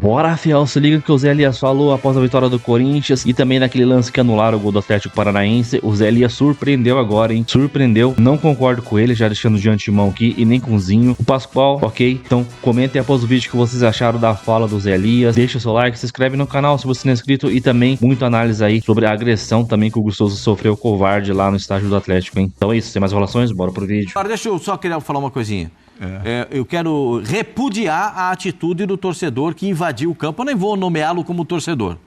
Bora, fiel, se liga que o Zé Elias falou após a vitória do Corinthians e também naquele lance que anularam o gol do Atlético Paranaense. O Zé Elias surpreendeu agora, hein? Surpreendeu. Não concordo com ele, já deixando de antemão aqui, e nem com o Zinho. O Pascoal, ok? Então comentem após o vídeo que vocês acharam da fala do Zé Elias. Deixa o seu like, se inscreve no canal se você não é inscrito e também muita análise aí sobre a agressão também que o Gustoso sofreu covarde lá no estádio do Atlético, hein? Então é isso, sem mais enrolações, bora pro vídeo. Agora deixa eu só querer falar uma coisinha. Eu quero repudiar a atitude do torcedor que invadiu o campo. Eu nem vou nomeá-lo como torcedor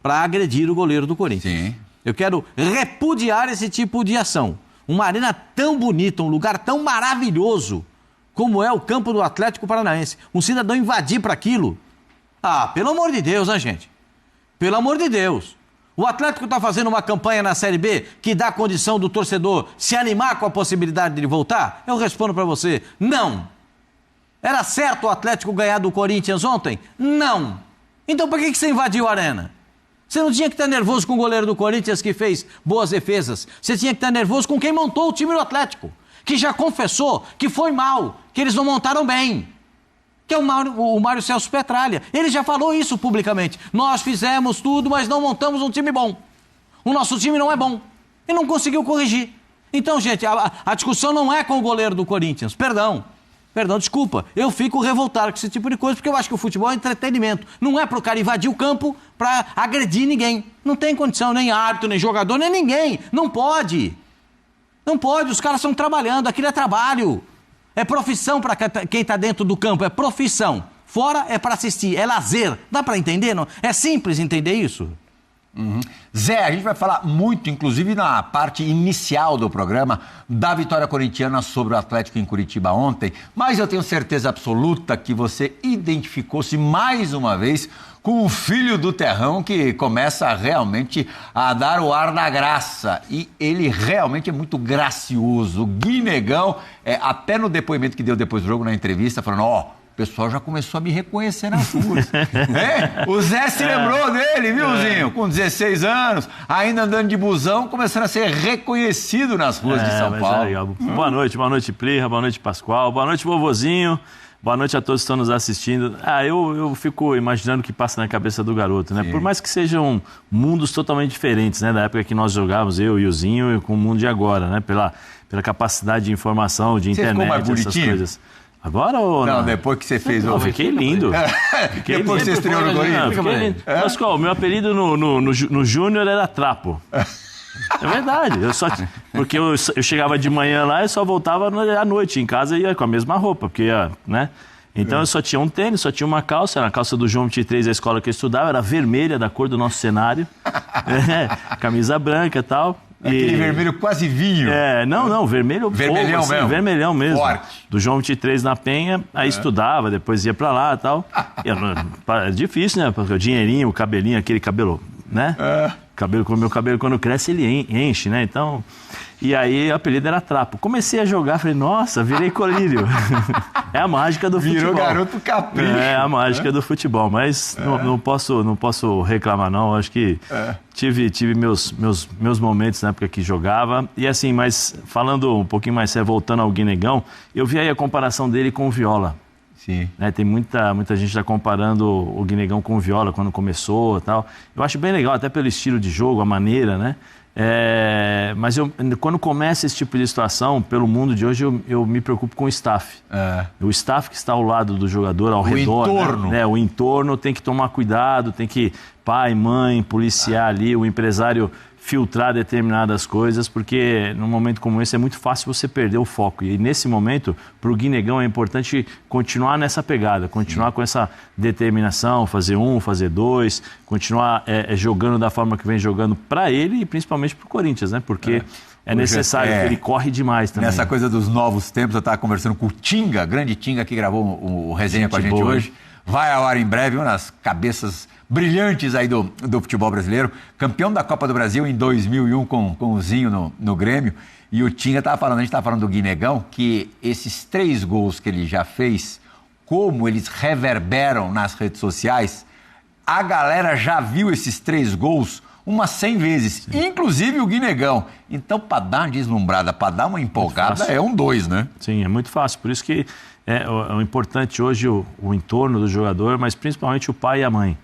para agredir o goleiro do Corinthians. Sim. Eu quero repudiar esse tipo de ação. Uma arena tão bonita, um lugar tão maravilhoso como é o campo do Atlético Paranaense. Um cidadão invadir para aquilo. Ah, pelo amor de Deus, né, gente? Pelo amor de Deus. O Atlético está fazendo uma campanha na Série B que dá condição do torcedor se animar com a possibilidade de voltar? Eu respondo para você, não. Era certo o Atlético ganhar do Corinthians ontem? Não. Então por que você invadiu a arena? Você não tinha que estar nervoso com o goleiro do Corinthians que fez boas defesas. Você tinha que estar nervoso com quem montou o time do Atlético, que já confessou que foi mal, que eles não montaram bem. Que é o Mário Celso Petralha. Ele já falou isso publicamente. Nós fizemos tudo, mas não montamos um time bom. O nosso time não é bom. E não conseguiu corrigir. Então, gente, a discussão não é com o goleiro do Corinthians. Perdão, desculpa. Eu fico revoltado com esse tipo de coisa, porque eu acho que o futebol é entretenimento. Não é pro cara invadir o campo pra agredir ninguém. Não tem condição, nem árbitro, nem jogador, nem ninguém. Não pode. Não pode, os caras estão trabalhando, aquilo é trabalho. É profissão para quem está dentro do campo, é profissão. Fora é para assistir, é lazer. Dá para entender? Não? É simples entender isso? Zé, a gente vai falar muito, inclusive na parte inicial do programa, da vitória corintiana sobre o Atlético em Curitiba ontem, mas eu tenho certeza absoluta que você identificou-se mais uma vez com o filho do terrão que começa realmente a dar o ar da graça. E ele realmente é muito gracioso. O Guinegão, até no depoimento que deu depois do jogo, na entrevista, falando, o pessoal já começou a me reconhecer nas ruas. O Zé se lembrou dele, viu, Zinho? Com 16 anos, ainda andando de busão, começando a ser reconhecido nas ruas de São Paulo. Boa noite, Plirra, boa noite, Pascoal, boa noite, vovozinho. Boa noite a todos que estão nos assistindo. Eu fico imaginando o que passa na cabeça do garoto, né? Sim. Por mais que sejam mundos totalmente diferentes, né? Da época que nós jogávamos, eu e o Zinho, com o mundo de agora, né? Pela capacidade de informação, de internet, essas coisas. Agora ou não? Não, depois que você fez o... Fiquei lindo. Depois que você estreou no Corinthians. Fiquei lindo. Pascoal, meu apelido no Júnior era Trapo. É verdade, porque eu chegava de manhã lá e só voltava à noite em casa e ia com a mesma roupa, porque, né? Então eu só tinha um tênis, só tinha uma calça, era a calça do João 23, a escola que eu estudava, era vermelha, da cor do nosso cenário, camisa branca e tal. Aquele vermelho quase vinho. Vermelho. Vermelhão assim, mesmo. Vermelhão mesmo. Forte. Do João 23 na Penha, aí estudava, depois ia pra lá e tal. É difícil, né? Porque o dinheirinho, o cabelinho, aquele cabelo, né? O meu cabelo, quando cresce, ele enche, né? Então, e aí o apelido era Trapo. Comecei a jogar, falei, nossa, virei colírio. É a mágica do futebol. Virou garoto capricho. É a mágica do futebol, mas não posso reclamar, não. Acho que tive meus momentos na época que jogava. E assim, mas falando um pouquinho mais sério, voltando ao Guinegão, eu vi aí a comparação dele com o Viola. Sim. Né, tem muita gente já comparando o Guinegão com o Viola quando começou e tal. Eu acho bem legal, até pelo estilo de jogo, a maneira, né? Mas quando começa esse tipo de situação, pelo mundo de hoje, eu me preocupo com o staff. O staff que está ao lado do jogador, ao redor. Entorno. Né? O entorno tem que tomar cuidado, tem que pai, mãe, policiar ali, o empresário filtrar determinadas coisas, porque num momento como esse é muito fácil você perder o foco. E nesse momento, para o Guinegão é importante continuar nessa pegada, continuar com essa determinação, fazer fazer dois, continuar jogando da forma que vem jogando para ele e principalmente para o Corinthians, né? Porque é necessário, porque ele corre demais também. Nessa coisa dos novos tempos, eu estava conversando com o Tinga, grande Tinga, que gravou o resenha com a gente hoje. Vai ao ar em breve, uma das cabeças brilhantes aí do futebol brasileiro, campeão da Copa do Brasil em 2001 com o Zinho no Grêmio, e o Tinga a gente estava falando do Guinegão, que esses 3 gols que ele já fez, como eles reverberam nas redes sociais, a galera já viu esses 3 gols umas 100 vezes, inclusive o Guinegão. Então, para dar uma deslumbrada, para dar uma empolgada, é 2, né? Sim, é muito fácil, por isso que o importante hoje o entorno do jogador, mas principalmente o pai e a mãe.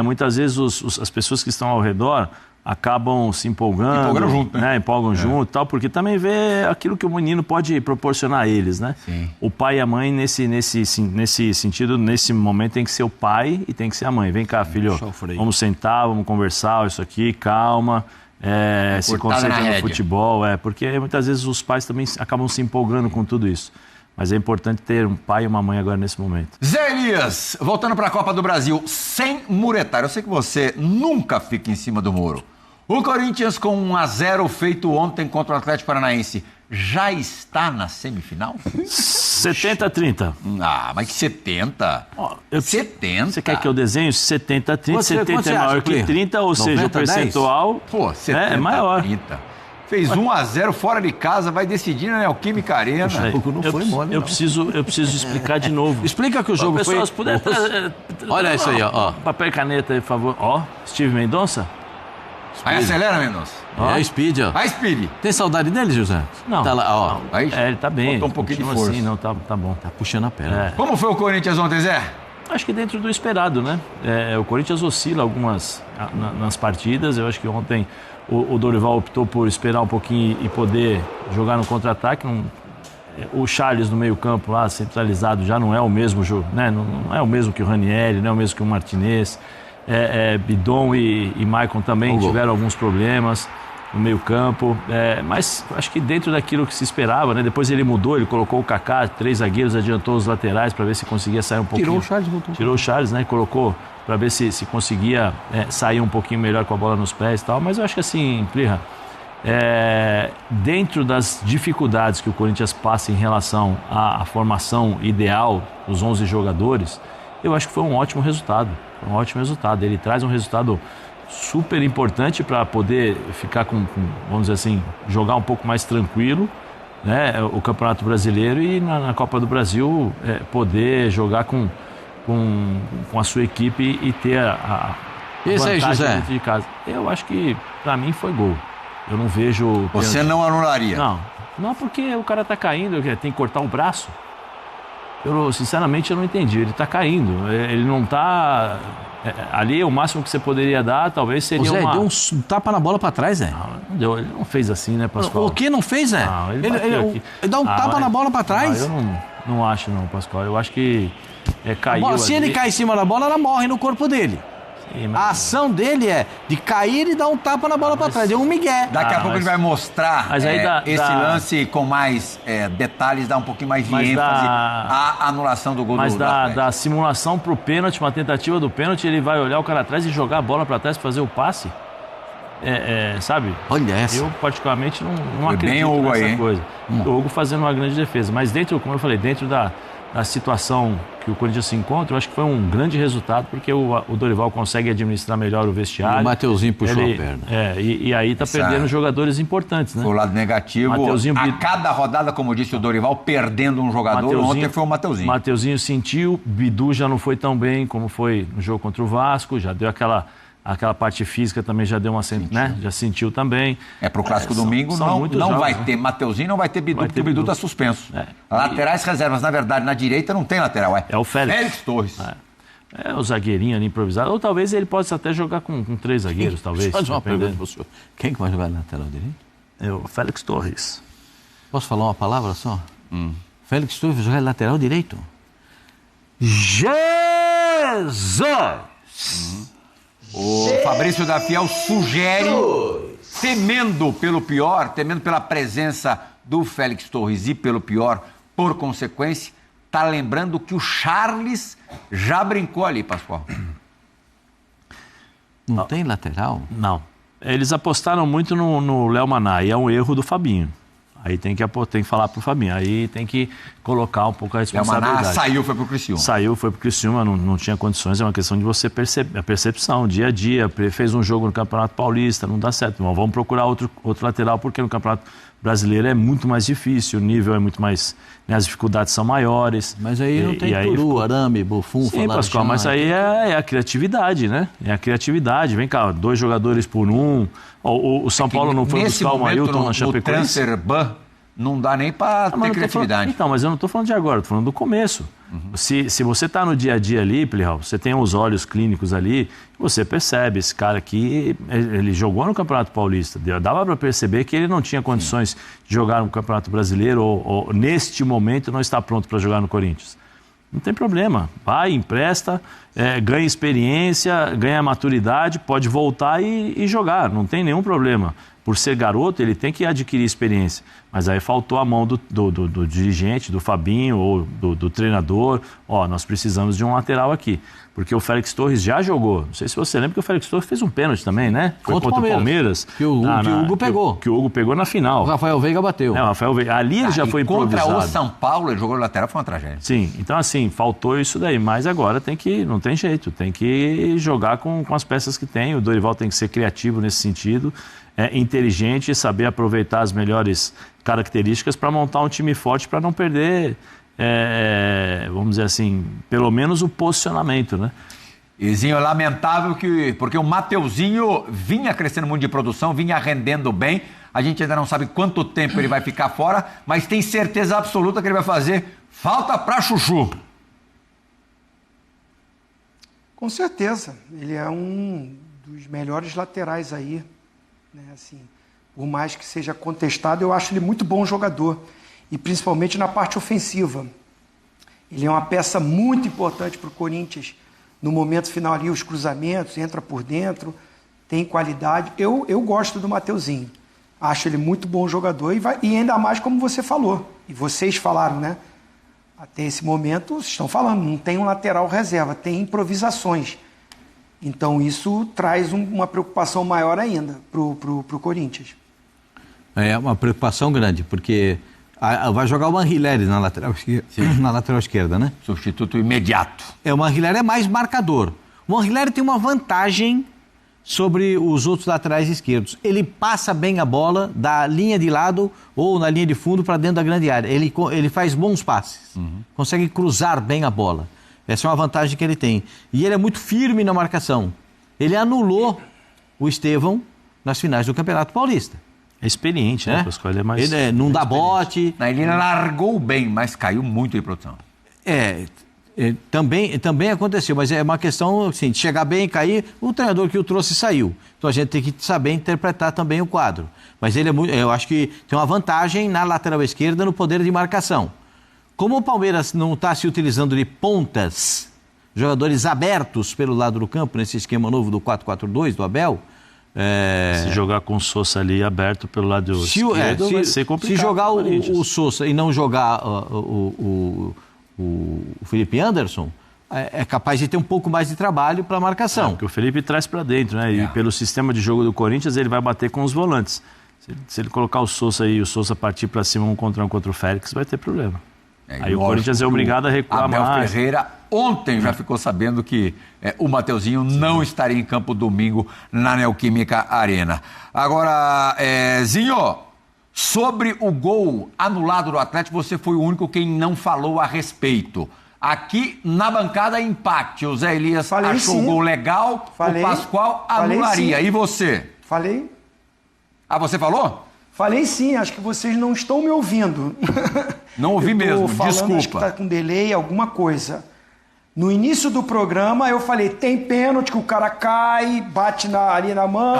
Muitas vezes as pessoas que estão ao redor acabam se empolgando junto, né? Empolgam junto e tal, porque também vê aquilo que o menino pode proporcionar a eles, né? Sim. O pai e a mãe, nesse sentido, nesse momento, tem que ser o pai e tem que ser a mãe. Vem cá, filho, vamos sentar, vamos conversar, isso aqui, calma. Se concentra no futebol, porque muitas vezes os pais também acabam se empolgando com tudo isso. Mas é importante ter um pai e uma mãe agora nesse momento. Zé Elias, voltando para a Copa do Brasil, sem muretar. Eu sei que você nunca fica em cima do muro. O Corinthians, com 1-0 feito ontem contra o Atlético Paranaense, já está na semifinal? 70-30. Mas que 70? 70? Você quer que eu desenhe 70-30? 70 é maior que 30, ou seja, o percentual 70, é maior. 30. Fez 1-0 fora de casa, vai decidir na Neoquímica Arena. Eu preciso explicar de novo. Explica que o jogo foi... Olha isso aí, ó. Papel e caneta aí, por favor. Ó, Steve Mendonça. Aí acelera, Mendonça. É a Speed, ó. A Speed. Tem saudade dele, José? Não. Tá lá, ó. Aí, ele tá bem. Botou um pouquinho de força. Assim, não, tá bom. Tá puxando a perna. Como foi o Corinthians ontem, Zé? Acho que dentro do esperado, né? O Corinthians oscila algumas nas partidas. Eu acho que ontem o Dorival optou por esperar um pouquinho e poder jogar no contra-ataque. O Charles no meio-campo lá, centralizado, já não é o mesmo jogo, né? Não é o mesmo que o Ranieri, não é o mesmo que o Martinez. Bidon e Maicon também tiveram alguns problemas no meio-campo. Mas acho que dentro daquilo que se esperava, né? Depois ele mudou, ele colocou o Kaká, 3 zagueiros, adiantou os laterais para ver se conseguia sair um pouquinho. Tirou o Charles, voltou. Tirou o Charles, né? Colocou para ver se conseguia sair um pouquinho melhor com a bola nos pés e tal. Mas eu acho que assim, Plirra, dentro das dificuldades que o Corinthians passa em relação à formação ideal dos 11 jogadores, eu acho que foi um ótimo resultado. Um ótimo resultado. Ele traz um resultado super importante para poder ficar vamos dizer assim, jogar um pouco mais tranquilo, né, o Campeonato Brasileiro, e na Copa do Brasil poder jogar com a sua equipe e ter a Isso aí, José. dentro de casa. Eu acho que para mim foi gol. Eu não vejo... Você não anularia? Não, porque o cara tá caindo, tem que cortar o braço. Sinceramente, eu não entendi. Ele tá caindo. Ele não tá... Ali, o máximo que você poderia dar, talvez seria Zé, deu um tapa na bola pra trás, Zé. Não deu. Ele não fez assim, né, Pascoal? O que não fez, Zé? Não, ele dá um tapa na bola pra trás. Eu não acho, não, Pascoal. Eu acho que caiu. Se ele cair em cima da bola, ela morre no corpo dele. Sim, mas... A ação dele é de cair e dar um tapa na bola pra trás. Deu um migué. Daqui a pouco ele vai mostrar esse lance com mais detalhes, dar um pouquinho mais de ênfase à anulação do gol do Atlético. Da simulação pro pênalti, uma tentativa do pênalti, ele vai olhar o cara atrás e jogar a bola pra trás pra fazer o passe. Sabe? Olha essa. Eu, particularmente, não acredito bem Hugo nessa aí, coisa. O Hugo fazendo uma grande defesa. Mas dentro, como eu falei, dentro da situação que o Corinthians se encontra, eu acho que foi um grande resultado, porque o Dorival consegue administrar melhor o vestiário. E o Mateuzinho puxou a perna. E aí tá perdendo jogadores importantes, né? O lado negativo, a cada rodada, como disse o Dorival, perdendo um jogador. Ontem foi o Mateuzinho. Mateuzinho sentiu, Bidu já não foi tão bem como foi no jogo contra o Vasco, já deu aquela parte física também, já deu uma... né? Já sentiu também. Pro Clássico domingo não vai ter Mateuzinho, não vai ter Bidu, porque o Bidu tá suspenso. Laterais reservas, na verdade, na direita não tem lateral. É o Félix. Félix Torres. O zagueirinho ali improvisado. Ou talvez ele possa até jogar com 3 zagueiros, talvez. Faz uma pergunta pro senhor. Quem que vai jogar na lateral direito? O Félix Torres. Posso falar uma palavra só? Félix Torres vai jogar na lateral direito? Jesus! O Fabrício da Fiel sugere, temendo pela presença do Félix Torres e pelo pior, por consequência, tá lembrando que o Charles já brincou ali, Pascoal. Não tem lateral? Não. Eles apostaram muito no Léo Maná, e é um erro do Fabinho. Aí tem que falar pro Fabinho, aí tem que colocar um pouco a responsabilidade. Maná saiu, foi pro Criciúma. Foi pro Criciúma, não tinha condições, é uma questão de você perceber, a percepção, dia a dia. Fez um jogo no Campeonato Paulista, não dá certo. Vamos procurar outro lateral, porque no Campeonato Brasileiro é muito mais difícil, o nível é muito mais... né, as dificuldades são maiores. Mas aí não tem Turu, Arame, Buffon, Sim, Pascoal, mas aí é a criatividade, né? É a criatividade. Vem cá, 2 jogadores por um. O São Paulo não foi buscar o Mailton na Chapecoense? No transfer ban, não dá nem para ter criatividade. Então, mas eu não estou falando de agora, estou falando do começo. Se você está no dia a dia ali, Plihal, você tem os olhos clínicos ali, você percebe, esse cara aqui, ele jogou no Campeonato Paulista, dava para perceber que ele não tinha condições de jogar no Campeonato Brasileiro ou neste momento não está pronto para jogar no Corinthians. Não tem problema, vai, empresta, ganha experiência, ganha maturidade, pode voltar e jogar, não tem nenhum problema. Por ser garoto, ele tem que adquirir experiência. Mas aí faltou a mão do dirigente, do Fabinho ou do treinador. Nós precisamos de um lateral aqui. Porque o Félix Torres já jogou. Não sei se você lembra que o Félix Torres fez um pênalti também, né? Foi contra o Palmeiras. Que o Hugo pegou. Que o Hugo pegou na final. O Rafael Veiga bateu. O Rafael Veiga. Ali ele já foi improvisado. Contra o São Paulo, ele jogou no lateral, foi uma tragédia. Sim, então assim, faltou isso daí. Mas agora não tem jeito. Tem que jogar com as peças que tem. O Dorival tem que ser criativo nesse sentido. Inteligente e saber aproveitar as melhores características para montar um time forte para não perder, vamos dizer assim, pelo menos o posicionamento, né? Izinho, lamentável porque o Mateuzinho vinha crescendo muito de produção, vinha rendendo bem. A gente ainda não sabe quanto tempo ele vai ficar fora, mas tem certeza absoluta que ele vai fazer falta para Chuchu. Com certeza, ele é um dos melhores laterais aí. Assim, por mais que seja contestado, eu acho ele muito bom jogador, e principalmente na parte ofensiva. Ele é uma peça muito importante para o Corinthians, no momento final ali, os cruzamentos, entra por dentro, tem qualidade. Eu gosto do Mateuzinho, acho ele muito bom jogador, e ainda mais como você falou, e vocês falaram, né? Até esse momento, vocês estão falando, não tem um lateral reserva, tem improvisações. Então, isso traz uma preocupação maior ainda para o Corinthians. É uma preocupação grande, porque vai jogar o Manrileri na lateral esquerda, né? Substituto imediato. O Manrileri é mais marcador. O Manrileri tem uma vantagem sobre os outros laterais esquerdos. Ele passa bem a bola da linha de lado ou na linha de fundo para dentro da grande área. Ele faz bons passes, consegue cruzar bem a bola. Essa é uma vantagem que ele tem. E ele é muito firme na marcação. Ele anulou o Estevão nas finais do Campeonato Paulista. É experiente, né? Pascoal? Ele é mais... Ele não dá bote. Ele largou bem, mas caiu muito em produção. Também aconteceu, mas é uma questão assim, de chegar bem e cair. O treinador que o trouxe saiu. Então a gente tem que saber interpretar também o quadro. Mas ele eu acho que tem uma vantagem na lateral esquerda no poder de marcação. Como o Palmeiras não está se utilizando de pontas, jogadores abertos pelo lado do campo, nesse esquema novo do 4-4-2 do Abel... Se jogar com o Sousa ali aberto pelo lado esquerdo, vai ser complicado. Se jogar o Sousa e não jogar o Felipe Anderson, é capaz de ter um pouco mais de trabalho para a marcação. Porque o Felipe traz para dentro, né? E pelo sistema de jogo do Corinthians, ele vai bater com os volantes. Se ele colocar o Sousa aí e o Sousa partir para cima um contra o Félix, vai ter problema. Aí o Corinthians é obrigado a recuar mais. Abel Ferreira ontem já ficou sabendo que o Mateuzinho não estaria em campo domingo na Neoquímica Arena. Agora, Zinho, sobre o gol anulado do Atlético, você foi o único quem não falou a respeito. Aqui na bancada, empate. O Zé Elias achou o gol legal, o Pascoal anularia. E você? Falei. Ah, você falou? Falei sim, acho que vocês não estão me ouvindo. Não ouvi mesmo, desculpa. Acho que está com delay, alguma coisa. No início do programa eu falei, tem pênalti que o cara cai, bate ali na mão,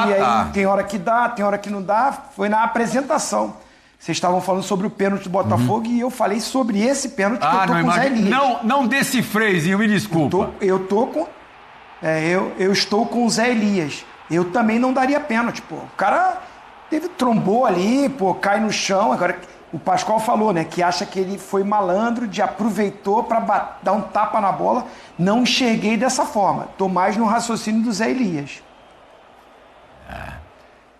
e aí tem hora que dá, tem hora que não dá. Foi na apresentação. Vocês estavam falando sobre o pênalti do Botafogo e eu falei sobre esse pênalti que eu tô com o Zé Elias. Não decifrei, Zinho, me desculpa. Eu estou com o Zé Elias. Eu também não daria pênalti, pô. O cara... trombou ali, cai no chão. Agora, o Pascoal falou, né, que acha que ele foi malandro, aproveitou para dar um tapa na bola. Não enxerguei dessa forma. Tô mais no raciocínio do Zé Elias.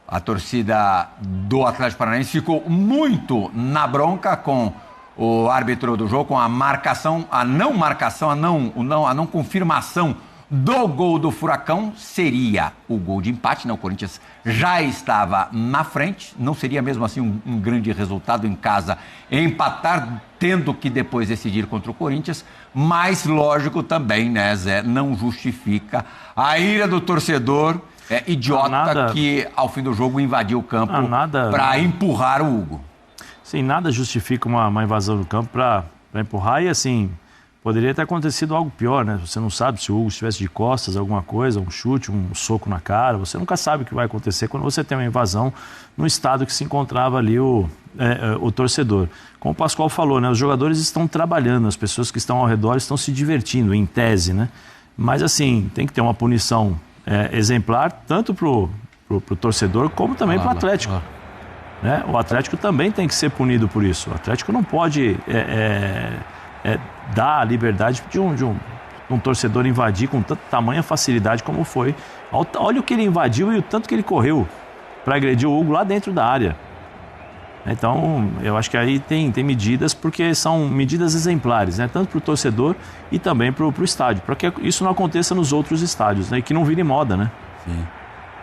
A torcida do Atlético Paranaense ficou muito na bronca com o árbitro do jogo, com a marcação, a não confirmação do gol do Furacão. Seria o gol de empate, né? O Corinthians já estava na frente, não seria mesmo assim um grande resultado em casa empatar, tendo que depois decidir contra o Corinthians, mas lógico também, né, Zé, não justifica a ira do torcedor idiota que ao fim do jogo invadiu o campo para empurrar o Hugo. Sim, nada justifica uma invasão do campo para empurrar e assim, poderia ter acontecido algo pior, né? Você não sabe se o Hugo estivesse de costas, alguma coisa, um chute, um soco na cara, você nunca sabe o que vai acontecer quando você tem uma invasão no estado que se encontrava ali o torcedor. Como o Pascoal falou, né? Os jogadores estão trabalhando, as pessoas que estão ao redor estão se divertindo, em tese, né? Mas assim, tem que ter uma punição exemplar, tanto pro torcedor como também pro Atlético. Né? O Atlético também tem que ser punido por isso. O Atlético não pode dar a liberdade de um torcedor invadir com tamanha facilidade como foi. Olha o que ele invadiu e o tanto que ele correu para agredir o Hugo lá dentro da área. Então, eu acho que aí tem medidas, porque são medidas exemplares, né? Tanto para o torcedor e também para o estádio, para que isso não aconteça nos outros estádios, né? E que não vire moda, né? Sim.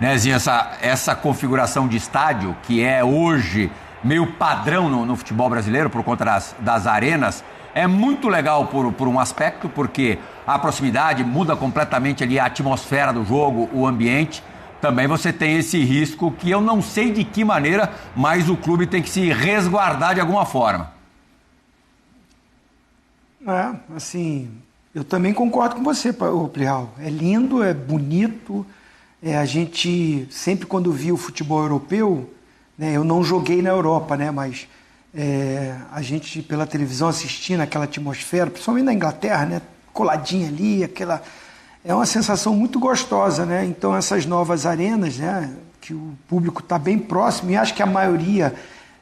Nezinho, essa configuração de estádio, que é hoje meio padrão no futebol brasileiro por conta das arenas, é muito legal por um aspecto, porque a proximidade muda completamente ali a atmosfera do jogo, o ambiente. Também você tem esse risco que eu não sei de que maneira, mas o clube tem que se resguardar de alguma forma. Assim, eu também concordo com você, Plihal. É lindo, é bonito. A gente, sempre quando viu o futebol europeu, né, eu não joguei na Europa, né, mas a gente, pela televisão, assistindo aquela atmosfera, principalmente na Inglaterra, né, coladinha ali, aquela... É uma sensação muito gostosa, né? Então, essas novas arenas, né, que o público está bem próximo, e acho que a maioria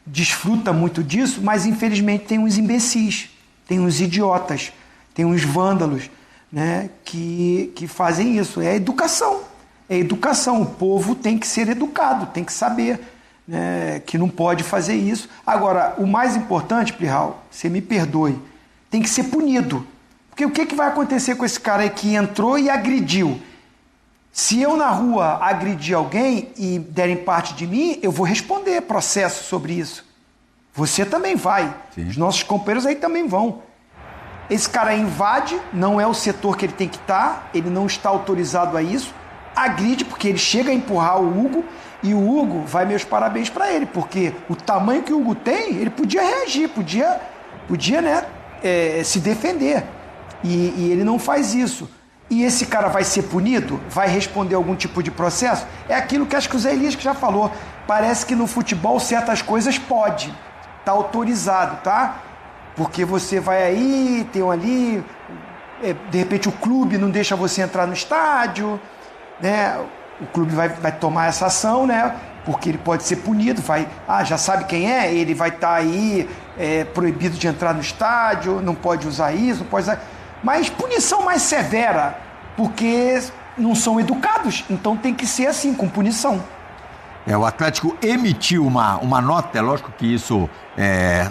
desfruta muito disso, mas, infelizmente, tem uns imbecis, tem uns idiotas, tem uns vândalos, né, que fazem isso. É educação. É educação. O povo tem que ser educado, tem que saber, né, que não pode fazer isso. Agora, o mais importante, Plihal, você me perdoe, tem que ser punido. Porque o que vai acontecer com esse cara aí que entrou e agrediu? Se eu na rua agredir alguém e derem parte de mim, eu vou responder processo sobre isso. Você também vai. Sim. Os nossos companheiros aí também vão. Esse cara invade, não é o setor que ele tem que estar, ele não está autorizado a isso, agride porque ele chega a empurrar o Hugo e o Hugo vai meus parabéns para ele, porque o tamanho que o Hugo tem, ele podia reagir, podia né, se defender. E ele não faz isso. E esse cara vai ser punido? Vai responder algum tipo de processo? É aquilo que acho que o Zé Elias já falou. Parece que no futebol certas coisas pode. Tá autorizado, tá? Porque você vai aí, tem ali... de repente o clube não deixa você entrar no estádio, né? O clube vai tomar essa ação, né? Porque ele pode ser punido, já sabe quem é? Ele vai estar aí proibido de entrar no estádio, não pode usar isso, não pode usar... Mas punição mais severa, porque não são educados, então tem que ser assim, com punição. O Atlético emitiu uma nota, é lógico que isso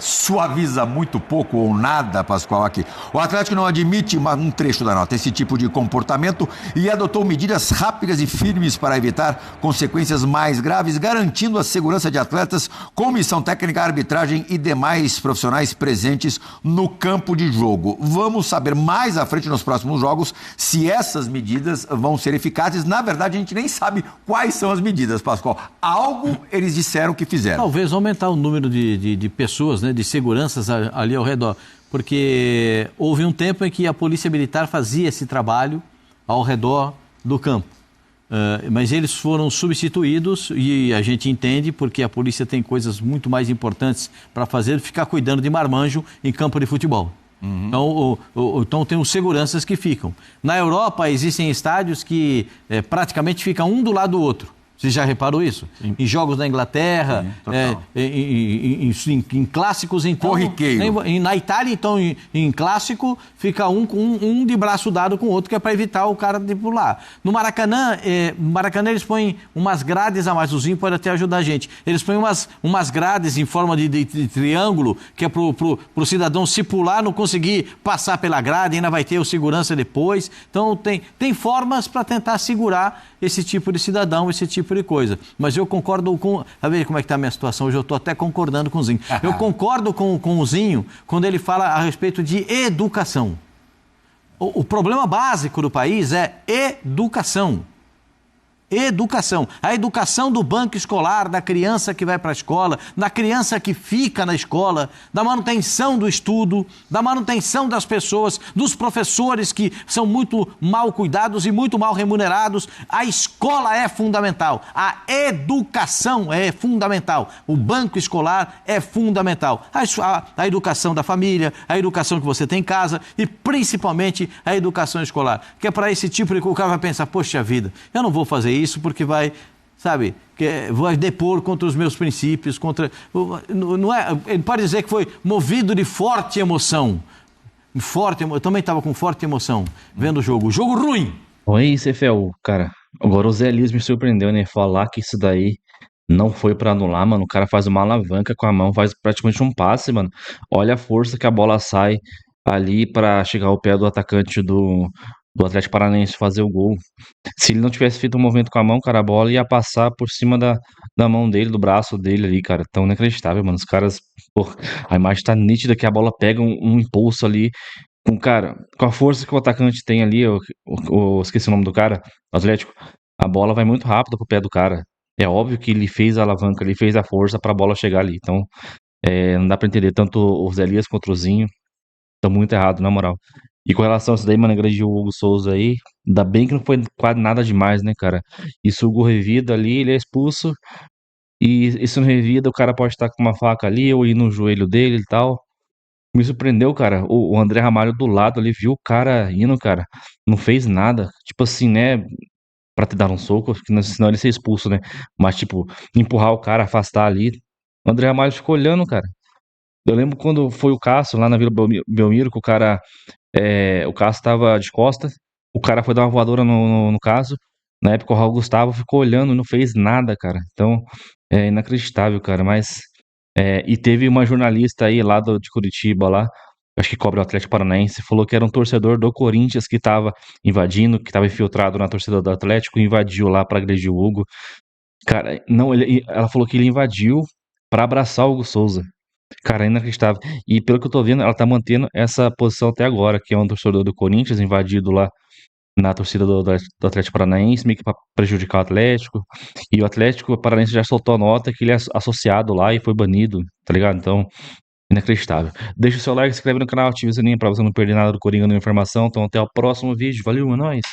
suaviza muito pouco ou nada, Pascoal, aqui. O Atlético não admite um trecho da nota, esse tipo de comportamento, e adotou medidas rápidas e firmes para evitar consequências mais graves, garantindo a segurança de atletas, comissão técnica, arbitragem e demais profissionais presentes no campo de jogo. Vamos saber mais à frente nos próximos jogos se essas medidas vão ser eficazes. Na verdade, a gente nem sabe quais são as medidas, Pascoal. Algo eles disseram que fizeram. Talvez aumentar o número de pessoas, né, de seguranças ali ao redor, porque houve um tempo em que a Polícia Militar fazia esse trabalho ao redor do campo, mas eles foram substituídos e a gente entende porque a polícia tem coisas muito mais importantes para fazer do que ficar cuidando de marmanjo em campo de futebol. Uhum. Então tem os seguranças que ficam. Na Europa existem estádios que praticamente ficam um do lado do outro. Você já reparou isso? Sim. Em jogos da Inglaterra, em clássicos, então... Corriqueiro. Na Itália, então, em clássico, fica um de braço dado com o outro, que é para evitar o cara de pular. No Maracanã, eles põem umas grades a mais, o Zinho pode até ajudar a gente. Eles põem umas grades em forma de triângulo, que é pro cidadão, se pular, não conseguir passar pela grade, ainda vai ter o segurança depois. Então, tem formas para tentar segurar esse tipo de cidadão, esse tipo de coisa. Mas eu concordo com... A ver como é que está a minha situação? Hoje eu estou até concordando com o Zinho. Eu concordo com o Zinho quando ele fala a respeito de educação. O problema básico do país é educação. Educação. A educação do banco escolar, da criança que vai para a escola, da criança que fica na escola, da manutenção do estudo, da manutenção das pessoas, dos professores que são muito mal cuidados e muito mal remunerados. A escola é fundamental. A educação é fundamental. O banco escolar é fundamental. A educação da família, a educação que você tem em casa e principalmente a educação escolar. Que é para esse tipo de... O cara vai pensar, poxa vida, eu não vou fazer isso porque vai, sabe, vai depor contra os meus princípios, contra... Não é, ele pode dizer que foi movido de forte emoção. Eu também estava com forte emoção vendo o jogo. Jogo ruim. Oi, CFL, cara. Agora o Zé Elias me surpreendeu, né? Falar que isso daí não foi pra anular, mano. O cara faz uma alavanca com a mão, faz praticamente um passe, mano. Olha a força que a bola sai ali pra chegar ao pé do atacante do Atlético Paranaense fazer o gol. Se ele não tivesse feito um movimento com a mão, cara, a bola ia passar por cima da mão dele, do braço dele ali, cara. Tão inacreditável, mano. Os caras, pô, a imagem tá nítida que a bola pega um impulso ali. Cara, com a força que o atacante tem ali, eu esqueci o nome do cara, o Atlético, a bola vai muito rápido pro pé do cara. É óbvio que ele fez a alavanca, ele fez a força pra bola chegar ali. Então, não dá pra entender tanto o Zé Elias quanto o Zinho. Tá muito errado, na moral. E com relação a isso daí, mano, agrediu o Hugo Souza aí. Ainda bem que não foi quase nada demais, né, cara? Isso o Hugo revida ali, ele é expulso. E se não revida, o cara pode estar com uma faca ali ou ir no joelho dele e tal. Me surpreendeu, cara. O André Ramalho do lado ali viu o cara indo, cara. Não fez nada. Tipo assim, né? Pra te dar um soco, senão ele ia ser expulso, né? Mas, tipo, empurrar o cara, afastar ali. O André Ramalho ficou olhando, cara. Eu lembro quando foi o Cássio lá na Vila Belmiro, que o Cássio tava de costas, o cara foi dar uma voadora no Cássio. Na época o Raul Gustavo ficou olhando e não fez nada, cara. Então, é inacreditável, cara. Mas, e teve uma jornalista aí lá de Curitiba lá, acho que cobre o Atlético Paranaense, falou que era um torcedor do Corinthians que tava invadindo, que tava infiltrado na torcida do Atlético, invadiu lá pra agredir o Hugo. Cara, não, ela falou que ele invadiu pra abraçar o Hugo Souza. Cara, é inacreditável. E pelo que eu tô vendo, ela tá mantendo essa posição até agora, que é um torcedor do Corinthians invadido lá na torcida do Atlético Paranaense, meio que pra prejudicar o Atlético. E o Atlético Paranaense já soltou a nota que ele é associado lá e foi banido, tá ligado? Então, inacreditável. Deixa o seu like, se inscreve no canal, ativa o sininho pra você não perder nada do Coringa, nenhuma informação. Então, até o próximo vídeo. Valeu, é nóis!